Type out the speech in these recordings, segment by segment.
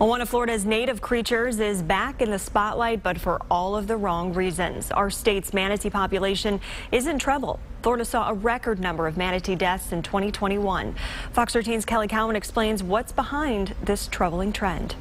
Well, one of Florida's native creatures is back in the spotlight, but for all of the wrong reasons. Our state's manatee population is in trouble. Florida saw a record number of manatee deaths in 2021. Fox 13's Kelly Cowan explains what's behind this troubling trend.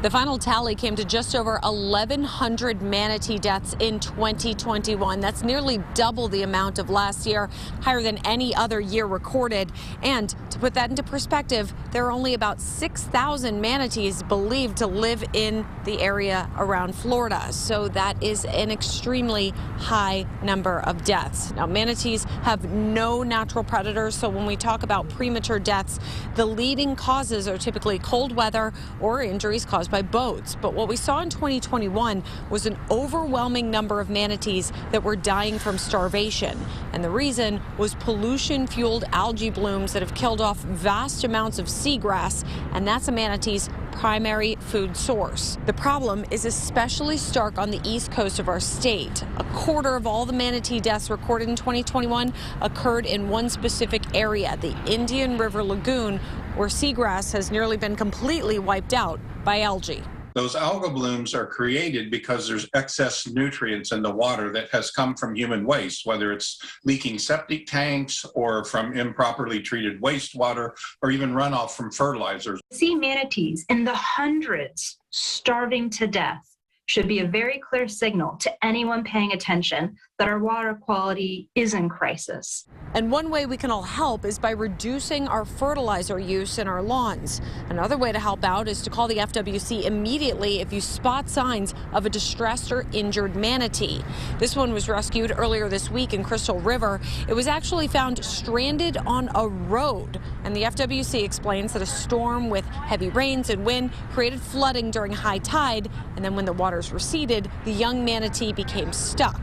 The final tally came to just over 1,100 manatee deaths in 2021. That's nearly double the amount of last year, higher than any other year recorded. And to put that into perspective, there are only about 6,000 manatees believed to live in the area around Florida. So that is an extremely high number of deaths. Now, manatees have no natural predators, so when we talk about premature deaths, the leading causes are typically cold weather or injuries caused by boats. But what we saw in 2021 was an overwhelming number of manatees that were dying from starvation. And the reason was pollution-fueled algae blooms that have killed off vast amounts of seagrass, and that's a manatee's primary food source. The problem is especially stark on the east coast of our state. A quarter of all the manatee deaths recorded in 2021 occurred in one specific area, the Indian River Lagoon, where seagrass has nearly been completely wiped out by algae. Those algal blooms are created because there's excess nutrients in the water that has come from human waste, whether it's leaking septic tanks or from improperly treated wastewater or even runoff from fertilizers. Sea manatees in the hundreds starving to death should be a very clear signal to anyone paying attention that our water quality is in crisis. And one way we can all help is by reducing our fertilizer use in our lawns. Another way to help out is to call the FWC immediately if you spot signs of a distressed or injured manatee. This one was rescued earlier this week in Crystal River. It was actually found stranded on a road. And the FWC explains that a storm with heavy rains and wind created flooding during high tide. And then when the waters receded, the young manatee became stuck.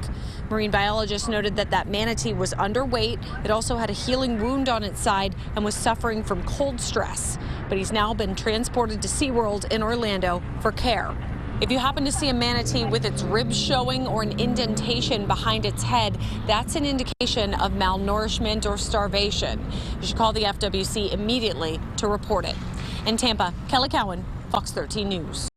Marine biologists noted that manatee was underweight. It also had a healing wound on its side and was suffering from cold stress. But he's now been transported to SeaWorld in Orlando for care. If you happen to see a manatee with its ribs showing or an indentation behind its head, that's an indication of malnourishment or starvation. You should call the FWC immediately to report it. In Tampa, Kelly Cowan, Fox 13 News.